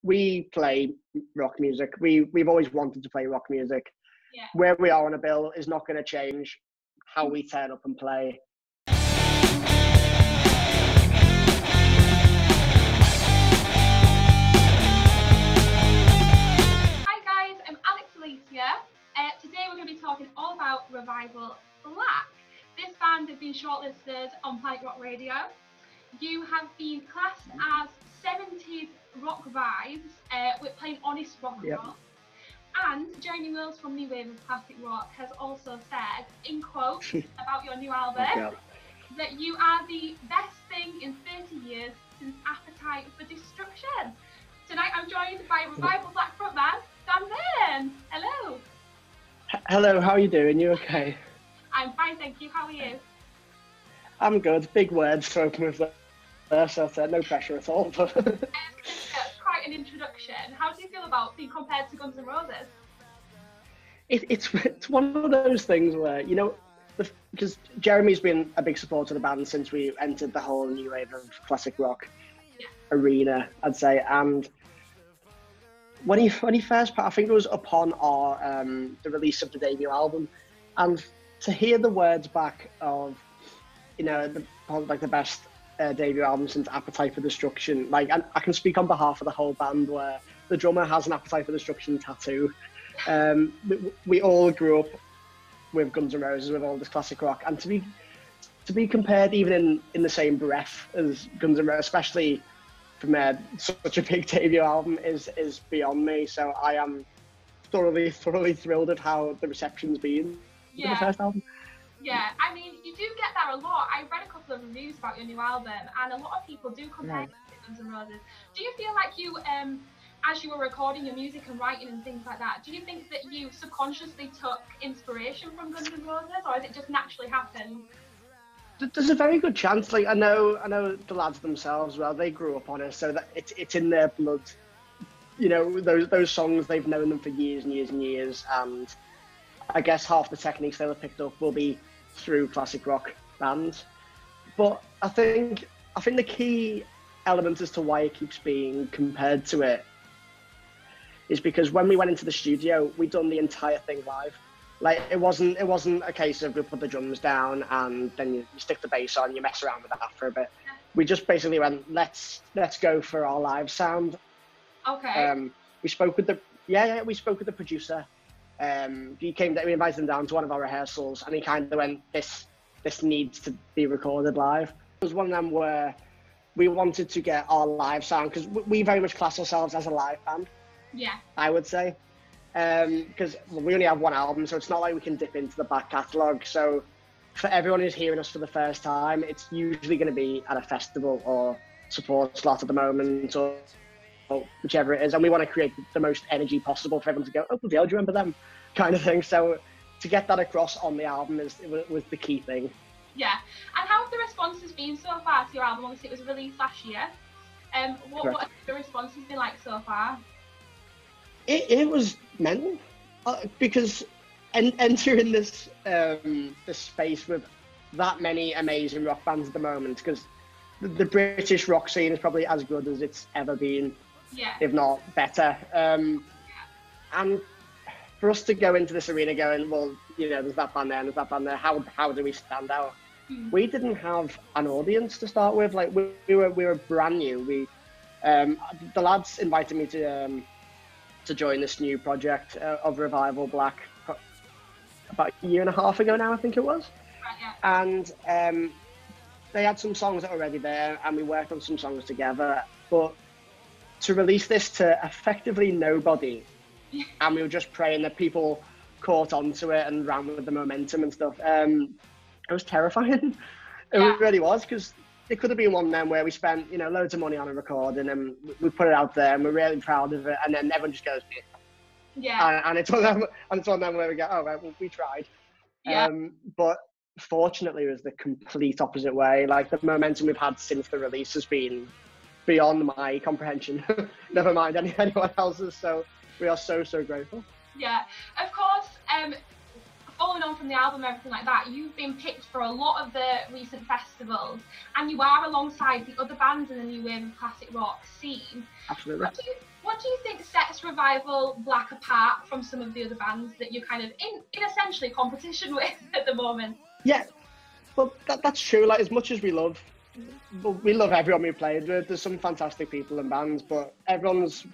we play rock music. We've always wanted to play rock music. Yeah. Where we are on a bill is not going to change how we turn up and play. Hi guys, I'm Alex Alicia. Today we're going to be talking all about Revival Black. This band have been shortlisted on Planet Rock Radio. You have been classed as 70s rock vibes with playing honest rock and roll. And Jeremy Wills from New Wave of Classic Rock has also said, in quotes, about your new album, that you are the best thing in 30 years since Appetite for Destruction. Tonight I'm joined by Revival Black frontman, Dan Byrne. Hello. Hello, how are you doing? You okay? I'm fine, thank you. How are you? I'm good. Big words to open with there, so no pressure at all. That's quite an introduction. How do you feel about being compared to Guns N' Roses? It's one of those things where, you know, because Jeremy's been a big supporter of the band since we entered the whole new wave of classic rock arena, I'd say. And when he first, I think it was upon our the release of the debut album, and to hear the words back of, you know, the best debut album since Appetite for Destruction. Like, I can speak on behalf of the whole band, where the drummer has an Appetite for Destruction tattoo. We all grew up with Guns N' Roses, with all this classic rock, and to be compared even in the same breath as Guns N' Roses, especially from such a big debut album, is beyond me. So I am thoroughly thrilled at how the reception's been for the first album. Yeah, I mean, you do get that a lot. I read a couple of reviews about your new album, and a lot of people do compare it to Guns N' Roses. Do you feel like you, as you were recording your music and writing and things like that, do you think that you subconsciously took inspiration from Guns N' Roses, or has it just naturally happened? There's a very good chance. Like, I know the lads themselves, well, they grew up on it, so that it's in their blood. You know, those songs, they've known them for years and years and years, and I guess half the techniques they'll have picked up will be through classic rock bands. But I think the key element as to why it keeps being compared to it is because when we went into the studio, we'd done the entire thing live. Like, it wasn't a case of we put the drums down and then you stick the bass on, you mess around with that for a bit. We just basically went, let's go for our live sound. Okay. We spoke with the producer. We invited him down to one of our rehearsals, and he kind of went, this needs to be recorded live. It was one of them where we wanted to get our live sound, because we very much class ourselves as a live band. Yeah. I would say. Because we only have one album, so it's not like we can dip into the back catalogue. So for everyone who's hearing us for the first time, it's usually going to be at a festival or support slot at the moment, or whichever it is, and we want to create the most energy possible for everyone to go, oh, do you remember them, kind of thing. So to get that across on the album was the key thing. Yeah. And how have the responses been so far to your album? Obviously, it was released last year. What have the responses been like so far? It was mental, because entering this space with that many amazing rock bands at the moment, because the British rock scene is probably as good as it's ever been. Yeah. If not better. And for us to go into this arena going, well, you know, there's that band there and there's that band there, how do we stand out? We didn't have an audience to start with. Like, we were brand new. The lads invited me to join this new project of Revival Black about a year and a half ago now, I think it was. Right, yeah. And they had some songs that were already there, and we worked on some songs together. But to release this to effectively nobody, and we were just praying that people caught onto it and ran with the momentum and stuff, it was terrifying. It really was, because it could have been one of them where we spent, you know, loads of money on a recording and we put it out there and we're really proud of it, and then everyone just goes, and it's one of them where we go, oh, well, we tried. But fortunately, it was the complete opposite way. Like, the momentum we've had since the release has been beyond my comprehension. Never mind anyone else's. So we are so grateful. Yeah, of course. Following on from the album and everything like that, you've been picked for a lot of the recent festivals, and you are alongside the other bands in the new wave of classic rock scene. Absolutely. What what do you think sets Revival Black apart from some of the other bands that you're kind of in essentially competition with at the moment? Yeah, well, that's true. Like, as much as we love everyone we played with, there's some fantastic people and bands, but everyone's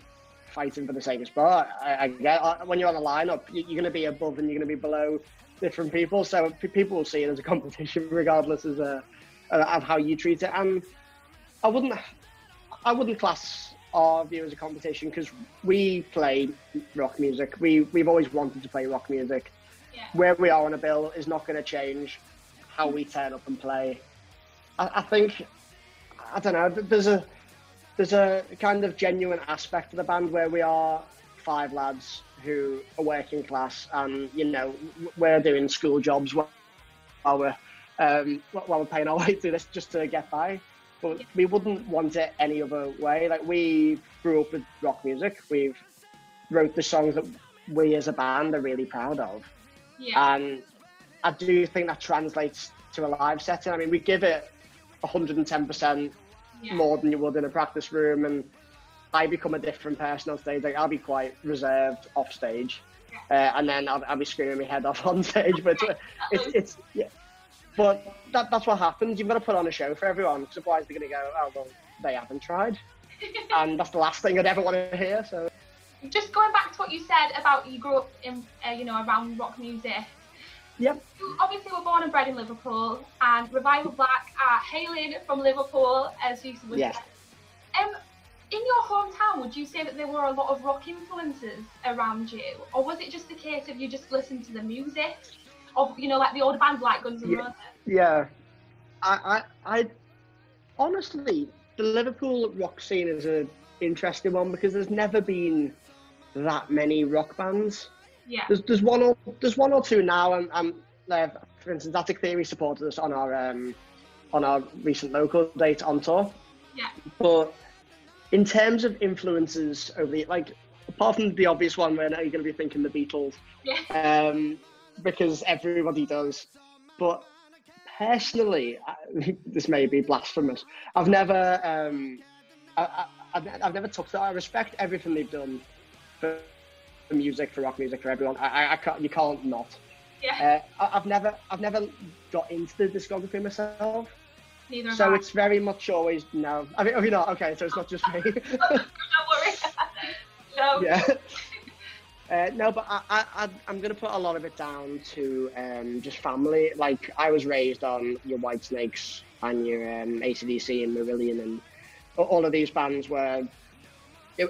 fighting for the same spot. I get when you're on a lineup, you're going to be above and you're going to be below different people, so people will see it as a competition regardless of how you treat it. And I wouldn't class our view as a competition, because we play rock music. We've always wanted to play rock music. Yeah. Where we are on a bill is not going to change how we turn up and play. I think, I don't know, there's a kind of genuine aspect to the band where we are 5 lads who are working class, and you know, we're doing school jobs while we're paying our way through this just to get by. But we wouldn't want it any other way. Like, we grew up with rock music. We've wrote the songs that we as a band are really proud of. Yeah. And I do think that translates to a live setting. I mean, we give it 110% more than you would in a practice room, and I become a different person on stage. Like, I'll be quite reserved off stage, and then I'll be screaming my head off on stage. But it's yeah. But that's what happens. You've got to put on a show for everyone, because otherwise they're going to go, oh, well, they haven't tried. And that's the last thing I'd ever want to hear. So, just going back to what you said about you grew up in, around rock music. Yep. You obviously were born and bred in Liverpool, and Revival Black are hailing from Liverpool, as you would say. In your hometown, would you say that there were a lot of rock influences around you, or was it just a case of you just listened to the music of, like the old bands like Guns N' Roses? Yeah. I honestly, the Liverpool rock scene is an interesting one, because there's never been that many rock bands. Yeah. There's one or two now, and for instance, Attic Theory supported us on our recent local date on tour. Yeah. But in terms of influences over the, like, apart from the obvious one where now you're going to be thinking the Beatles, because everybody does. But personally, this may be blasphemous. I've never took that. I respect everything they've done for music, for rock music, for everyone. You can't not. Yeah. I've never got into the discography myself. Neither so it's very much always no. I mean, you're not okay. So it's not just me. Don't worry. No. Yeah. No, but I'm going to put a lot of it down to just family. Like, I was raised on your Whitesnakes and your AC/DC and Marillion, and all of these bands were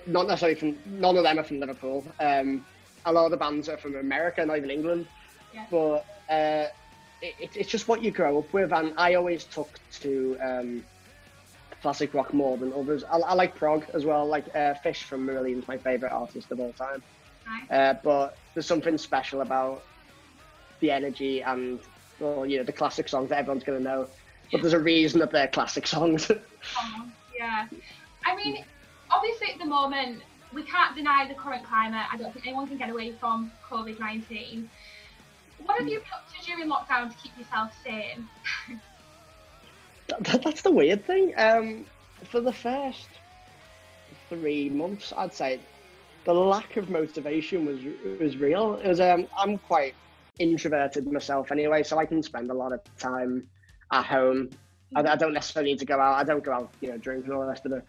not necessarily none of them are from Liverpool. A lot of the bands are from America, not even England. Yeah. But it's just what you grow up with, and I always took to classic rock more than others. I like prog as well. Like, Fish from Marillion's my favourite artist of all time. Nice. But there's something special about the energy and, well, the classic songs that everyone's going to know. But there's a reason that they're classic songs. Yeah. I mean, obviously at the moment, we can't deny the current climate. I don't think anyone can get away from COVID-19. What have you been up to during lockdown to keep yourself sane? That's the weird thing. For the first 3 months, I'd say the lack of motivation was real. It was I'm quite introverted myself anyway, so I can spend a lot of time at home. I don't necessarily need to go out. I don't go out, drink and all the rest of it.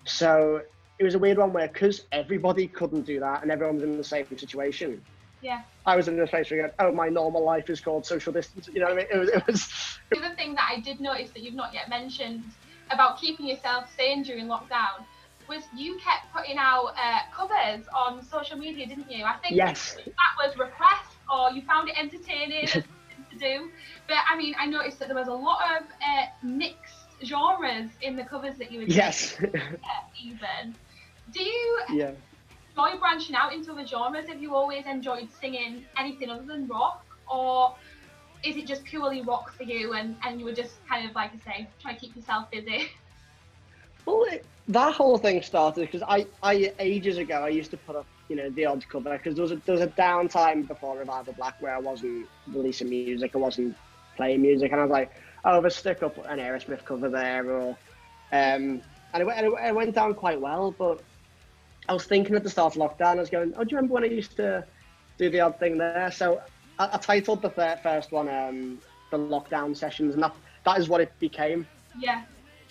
So it was a weird one where, because everybody couldn't do that and everyone was in the same situation. Yeah. I was in this place where, my normal life is called social distance. You know what I mean? It was. The other thing that I did notice that you've not yet mentioned about keeping yourself sane during lockdown was you kept putting out covers on social media, didn't you? I think yes. That was request, or you found it entertaining and something to do. But I mean, I noticed that there was a lot of mixed genres in the covers that you were doing. Yes. Even. Do you enjoy branching out into other genres? Have you always enjoyed singing anything other than rock, or is it just purely rock for you, and you were just kind of, like I say, trying to keep yourself busy? Well, that whole thing started because I ages ago I used to put up the odd cover, because there was a downtime before Revival Black where I wasn't releasing music, I wasn't playing music, and I was like, oh, let's stick up an Aerosmith cover there, or and it went down quite well. But I was thinking at the start of lockdown, I was going, oh, do you remember when I used to do the odd thing there? So I titled the first one the lockdown sessions, and that is what it became. Yeah.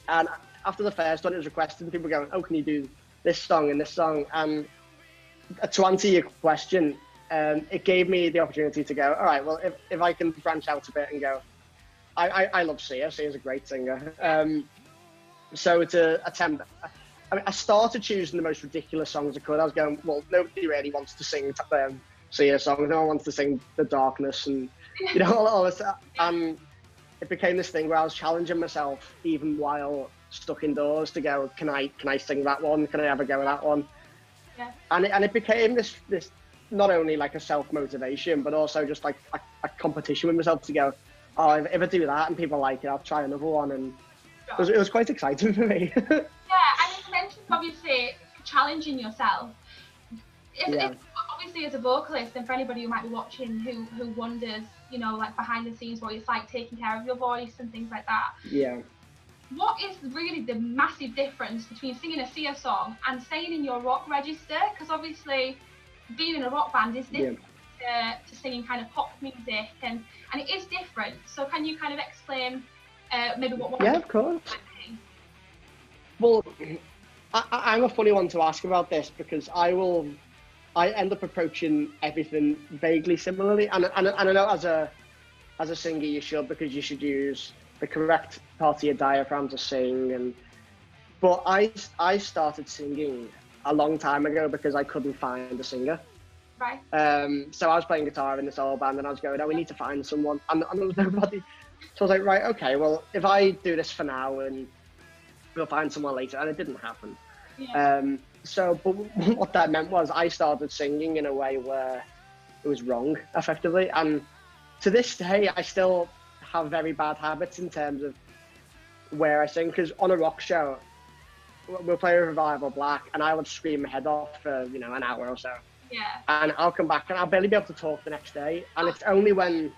And after the first one, it was requested, and people were going, oh, can you do this song and this song? And to answer your question, it gave me the opportunity to go, all right, well, if I can branch out a bit and go, I love Sia. Sia's a great singer. So to attempt, I mean, I started choosing the most ridiculous songs I could. I was going, well, nobody really wants to sing Sia songs. No one wants to sing The Darkness and, you know, all this. And it became this thing where I was challenging myself even while stuck indoors to go, can I sing that one? Can I have a go at that one? Yeah. And it became this not only like a self-motivation, but also just like a competition with myself to go, oh, if I do that and people like it, I'll try another one. And it was quite exciting for me. Yeah, and you mentioned obviously challenging yourself. If obviously as a vocalist, and for anybody who might be watching who wonders, you know, like behind the scenes what it's like taking care of your voice and things like that. Yeah. What is really the massive difference between singing a Sia song and staying in your rock register? Because obviously being in a rock band is different to singing kind of pop music, and it is different. So can you kind of explain maybe what? Yeah, of course. Well, I'm a funny one to ask about this because I end up approaching everything vaguely similarly, and I know as a singer you should, because you should use the correct part of your diaphragm to sing, but I started singing a long time ago because I couldn't find a singer. Right. So I was playing guitar in this old band, and I was going, oh, we need to find someone, and there was nobody. So I was like, right, okay, well, if I do this for now and we'll find someone later, and it didn't happen. Yeah. But what that meant was I started singing in a way where it was wrong, effectively. And to this day, I still have very bad habits in terms of where I sing, because on a rock show, we'll play Revival Black, and I would scream my head off for, you know, an hour or so. Yeah. And I'll come back and I'll barely be able to talk the next day. And it's only when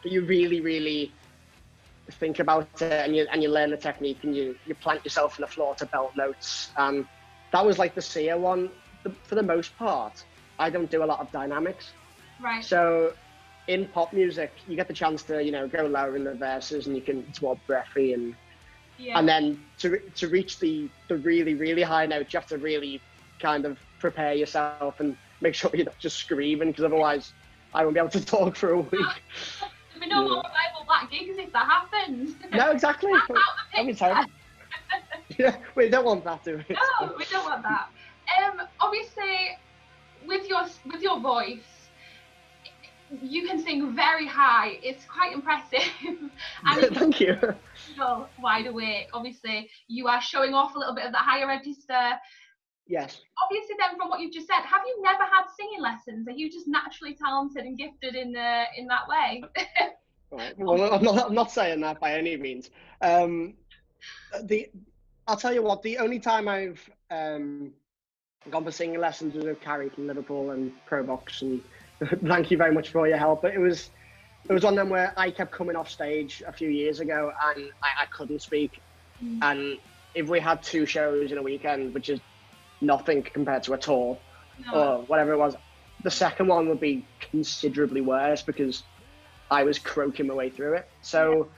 you really, really think about it and you learn the technique and you plant yourself on the floor to belt notes. And that was like the Sia one. For the most part, I don't do a lot of dynamics. Right. So in pop music, you get the chance to, you know, go lower in the verses, and it's more breathy, and then to reach the really, really high notes, you have to really kind of prepare yourself and make sure you're not just screaming, because otherwise I won't be able to talk for a week. There'll be no more Revival Black gigs if that happens. No, exactly. That'd be terrible. Yeah, we don't want that, do we? No, we don't want that. Obviously, with your voice, you can sing very high. It's quite impressive. And thank you. Wide awake. Obviously, you are showing off a little bit of that higher register. Yes. Obviously, then, from what you've just said, have you never had singing lessons? Are you just naturally talented and gifted in that way? Right. Well, I'm not saying that by any means. I'll tell you what. The only time I've gone for singing lessons was with Carrie from Liverpool and Pro Box, and thank you very much for all your help. But it was one of them where I kept coming off stage a few years ago, and I couldn't speak. And if we had 2 shows in a weekend, which is nothing compared to a tour or whatever it was, the second one would be considerably worse because I was croaking my way through it. So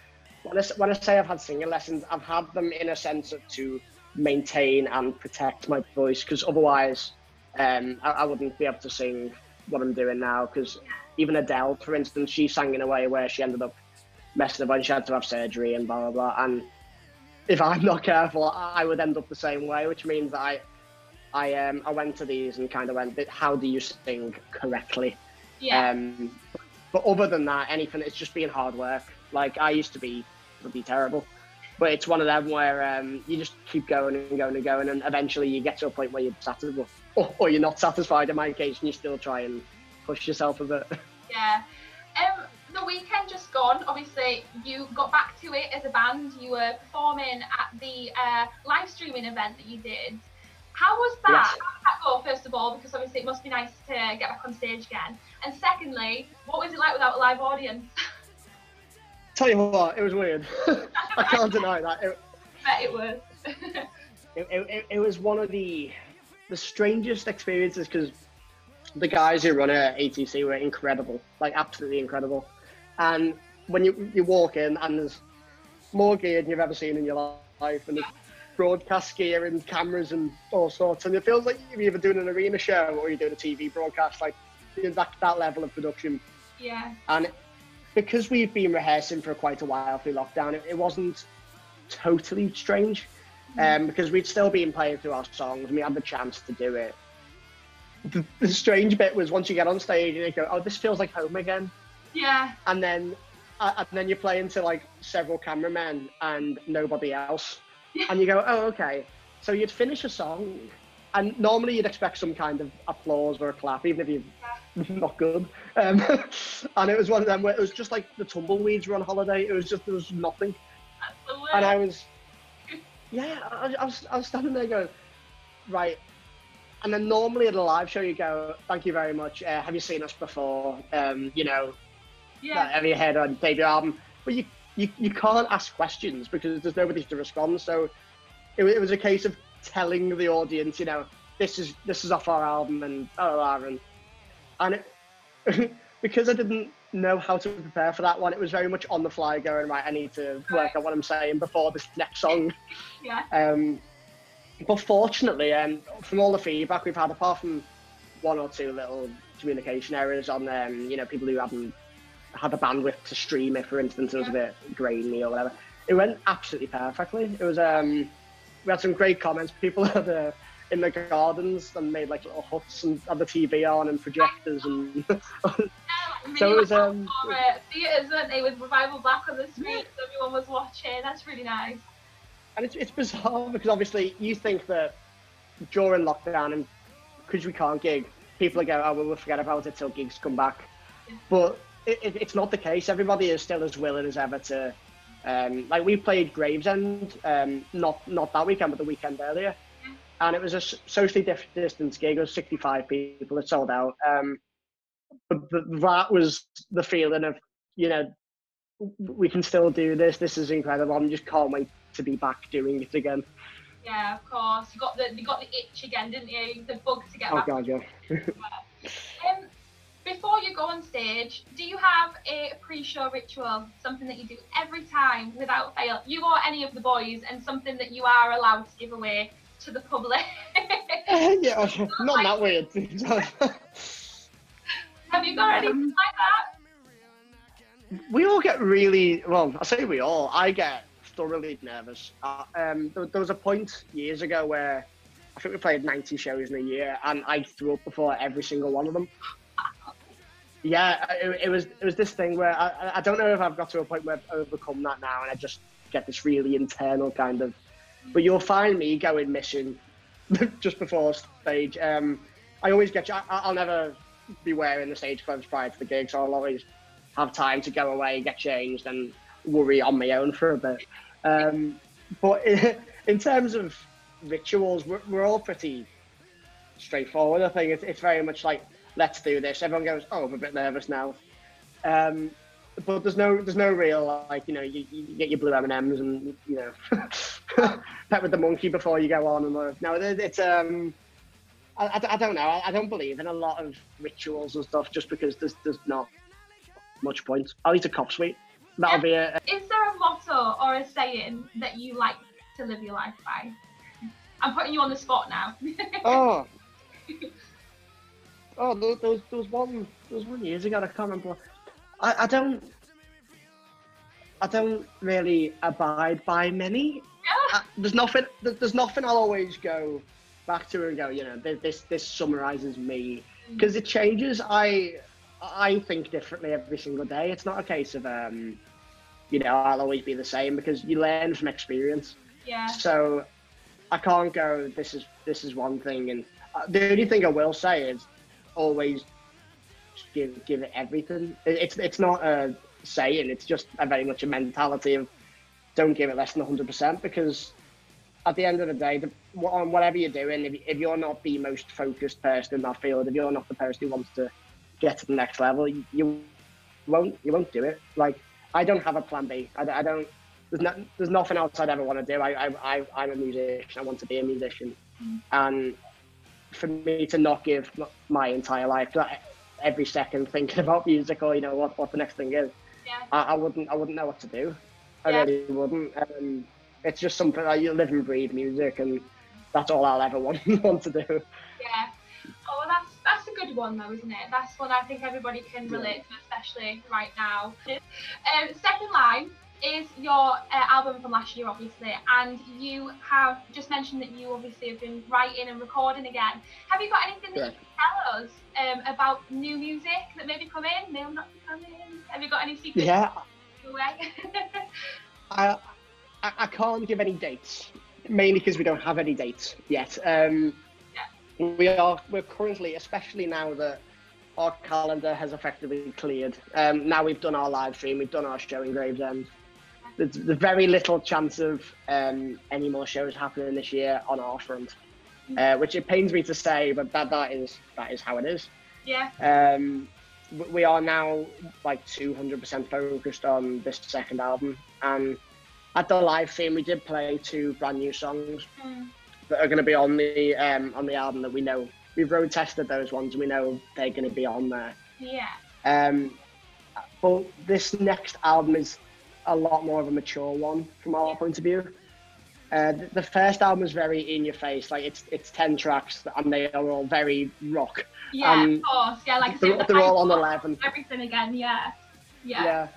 when I say I've had singing lessons, I've had them in a sense of to maintain and protect my voice, because otherwise I wouldn't be able to sing what I'm doing now. Because even Adele, for instance, she sang in a way where she ended up messing up and she had to have surgery and blah, blah, blah. And if I'm not careful, I would end up the same way, which means that I went to these and kind of went, how do you sing correctly? Yeah. But other than that, anything, it's just being hard work. Like, I used to be terrible. But it's one of them where you just keep going and going and going, and eventually you get to a point where you're satisfied, or you're not satisfied in my case, and you still try and push yourself a bit. Yeah. The weekend just gone, obviously you got back to it as a band. You were performing at the live streaming event that you did. How was that? Yes. How did that go, first of all? Because obviously it must be nice to get back on stage again. And secondly, what was it like without a live audience? Tell you what, it was weird. I can't deny that. I bet it was. It was one of the the strangest experiences, because the guys who run at ATC were incredible, like absolutely incredible. And when you walk in and there's more gear than you've ever seen in your life, and there's broadcast gear and cameras and all sorts, and it feels like you're either doing an arena show or you're doing a TV broadcast, like that level of production. Yeah. And because we've been rehearsing for quite a while through lockdown, it wasn't totally strange, because we'd still been playing through our songs and we had the chance to do it. The strange bit was once you get on stage and you go, oh, this feels like home again. Yeah. And then you're playing to like several cameramen and nobody else. And you go, oh, okay. So you'd finish a song and normally you'd expect some kind of applause or a clap, even if you're not good. And it was one of them where it was just like the tumbleweeds were on holiday. It was just, there was nothing. And I was, I was standing there going, right. And then normally at a live show you go, thank you very much. Have you seen us before? You know, have you heard our debut album? But you can't ask questions because there's nobody to respond. So it was a case of telling the audience, you know, this is off our album and and it, because I didn't know how to prepare for that one, it was very much on the fly going, right, I need to work out what I'm saying before this next song. But fortunately, from all the feedback we've had, apart from one or two little communication errors on you know, people who haven't had the bandwidth to stream it, for instance, it was a bit grainy or whatever, it went absolutely perfectly. It was we had some great comments. People had in the gardens and made like little huts and had the TV on and projectors and so it was theatres, weren't they, with Revival Black on the streets, everyone was watching. That's really nice. And it's bizarre because obviously you think that during lockdown and because we can't gig, people are going, oh, we'll forget about it till gigs come back. But it's not the case. Everybody is still as willing as ever to, like we played Gravesend, not that weekend, but the weekend earlier. And it was a socially distanced gig. It was 65 people. It sold out. But that was the feeling of, you know, we can still do this. This is incredible. I just can't wait to be back doing it again. Yeah, of course. You got the itch again, didn't you? The bug to get back. Oh God, yeah. Before you go on stage, do you have a pre-show ritual, something that you do every time without fail, you or any of the boys, and something that you are allowed to give away to the public? Yeah, not that weird. Have you got anything like that? We all get really, well, I say we all, I get thoroughly nervous. There was a point years ago where I think we played 90 shows in a year and I threw up before every single one of them. Yeah, it was this thing where I don't know if I've got to a point where I've overcome that now and I just get this really internal kind of, but you'll find me going missing just before stage. I always get, I'll never be wearing the stage clothes prior to the gig, so I'll always have time to go away, get changed and worry on my own for a bit. But in terms of rituals, we're all pretty straightforward. I think it's very much like, let's do this. Everyone goes, oh, I'm a bit nervous now. But there's no real, like, you know, you get your blue M&Ms and, you know, pet with the monkey before you go on. And no, it's, I don't know. I don't believe in a lot of rituals and stuff just because there's not much point. I'll eat a cop sweet. That'll be it. Is there a motto or a saying that you like to live your life by? I'm putting you on the spot now. There was one years ago. I can't remember. I don't really abide by many. There's nothing I'll always go back to and go, you know, this summarizes me, because it changes. I think differently every single day. It's not a case of you know, I'll always be the same, because you learn from experience. Yeah. So I can't go, this is one thing, and the only thing I will say is always give it everything. It's not a saying, it's just very much a mentality of don't give it less than 100%, because at the end of the day, whatever you're doing, if you're not the most focused person in that field, if you're not the person who wants to get to the next level, you won't do it. Like, I don't have a plan B. I don't. There's nothing else I'd ever want to do. I'm a musician. I want to be a musician, and for me to not give my entire life, like, every second thinking about music or, you know, what the next thing is. Yeah. I wouldn't know what to do. I really wouldn't. It's just something that you live and breathe music, and that's all I'll ever want to do. Yeah. Oh, well, that's a good one though, isn't it? That's one I think everybody can relate to, especially right now. Second line is your album from last year, obviously, and you have just mentioned that you obviously have been writing and recording again. Have you got anything that you can tell us about new music that may be coming, may not be coming? Have you got any secrets? Yeah. Away? I can't give any dates, mainly because we don't have any dates yet. We're currently, especially now that our calendar has effectively cleared. Now we've done our live stream, we've done our show in Gravesend. There's very little chance of any more shows happening this year on our front, which it pains me to say, but that is how it is. Yeah. We are now like 200% focused on this second album, and at the live stream we did play 2 brand new songs that are going to be on the album that we know. We've road tested those ones and we know they're going to be on there. Yeah. But this next album is a lot more of a mature one from our point of view. The first album is very in your face, like it's 10 tracks and they are all very rock. Yeah, of course. Yeah, like they're all on 11. Everything again. Yeah.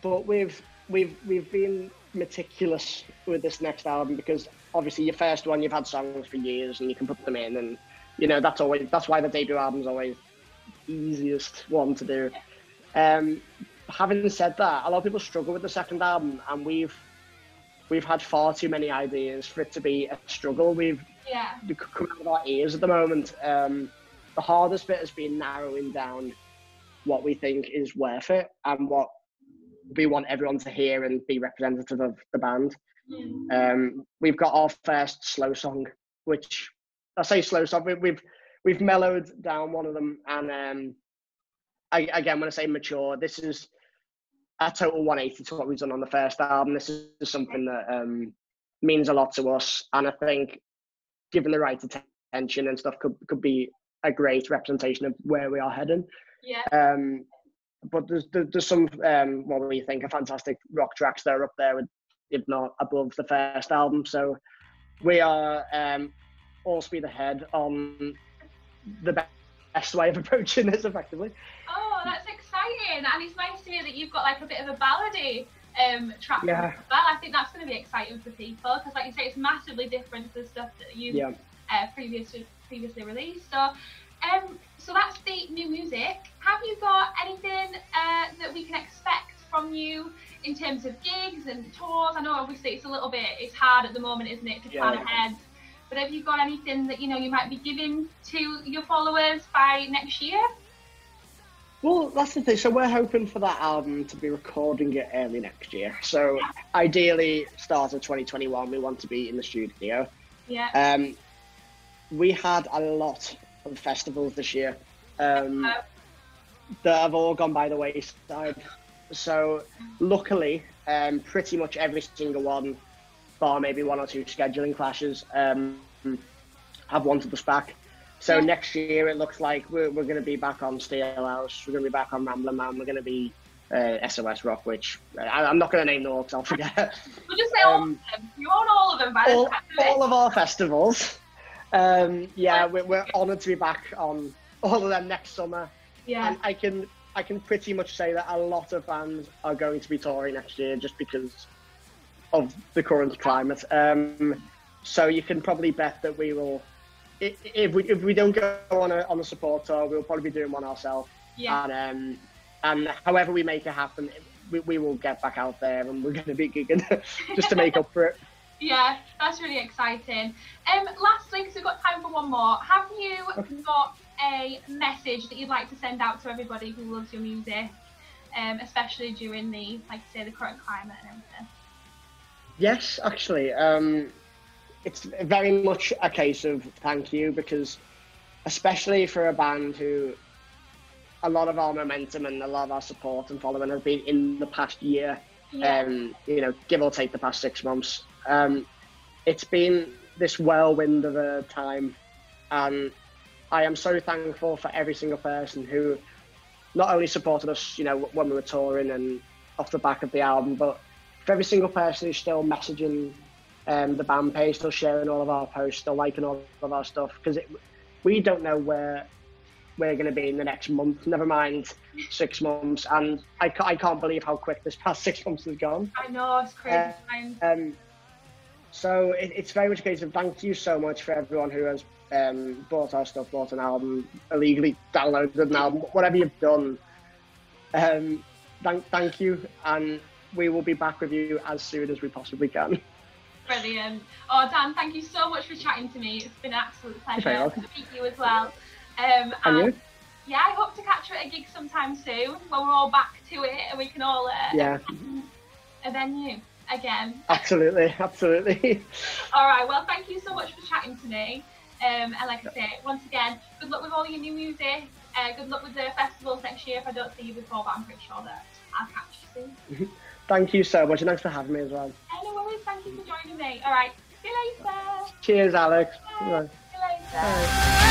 But we've been meticulous with this next album because obviously your first one you've had songs for years and you can put them in, and you know that's why the debut album's always the easiest one to do. Having said that, a lot of people struggle with the second album, and we've had far too many ideas for it to be a struggle. We've come out of our ears at the moment. The hardest bit has been narrowing down what we think is worth it and what we want everyone to hear and be representative of the band. We've got our first slow song, which I say slow song. We've mellowed down one of them, and again, when I say mature, this is a total 180 to what we've done on the first album. This is something that means a lot to us, and I think given the right attention and stuff could be a great representation of where we are heading. But there's some what we think are fantastic rock tracks that are up there with, if not above, the first album. So we are all speed ahead on the best way of approaching this effectively. Oh, that's exciting, and it's nice to hear that you've got like a bit of a ballady track as well. I think that's going to be exciting for people because, like you say, it's massively different to the stuff that you previously released. So that's the new music. Have you got anything that we can expect from you in terms of gigs and tours? I know obviously it's hard at the moment, isn't it, to plan ahead. But have you got anything that you might be giving to your followers by next year? Well, that's the thing. So we're hoping for that album to be recording it early next year. So ideally, start of 2021, we want to be in the studio. Yeah. We had a lot of festivals this year that have all gone by the wayside. So luckily, pretty much every single one, bar maybe 1 or 2 scheduling clashes, have wanted us back. So next year it looks like we're going to be back on Steelhouse, we're going to be back on Ramblin' Man, we're going to be SOS Rock, which I'm not going to name the all because I'll forget. We'll just say all of them. You own all of them by the time of all of our festivals. We're honoured to be back on all of them next summer. Yeah. And I can pretty much say that a lot of bands are going to be touring next year just because of the current climate. So you can probably bet that we will, if we don't go on a support tour, we'll probably be doing one ourselves. Yeah. And however we make it happen, we will get back out there and we're going to be gigging just to make up for it. Yeah, that's really exciting. Lastly, because we've got time for one more, have you got a message that you'd like to send out to everybody who loves your music, especially during the current climate and everything? Yes, actually. It's very much a case of thank you, because especially for a band who a lot of our momentum and a lot of our support and following has been in the past year, give or take the past 6 months. It's been this whirlwind of a time And I am so thankful for every single person who not only supported us, you know, when we were touring and off the back of the album, but for every single person who's still messaging the band page, still sharing all of our posts, still liking all of our stuff, because we don't know where we're going to be in the next month, never mind 6 months. And I can't believe how quick this past 6 months has gone. I know, it's crazy time. So it's very much a case of thank you so much for everyone who has bought our stuff, bought an album, illegally downloaded an album, whatever you've done. Thank you, and we will be back with you as soon as we possibly can. Brilliant. Oh, Dan, thank you so much for chatting to me. It's been an absolute pleasure to meet you as well. And you? Yeah, I hope to catch you at a gig sometime soon when we're all back to it and we can all a venue again. Absolutely. All right, well, thank you so much for chatting to me. And like I say, once again, good luck with all your new music. Good luck with the festivals next year if I don't see you before, but I'm pretty sure that I'll catch you soon. Thank you so much, and thanks for having me as well. No worries, thank you for joining me. All right, see you later. Cheers, Alex. Bye. See you later. Bye.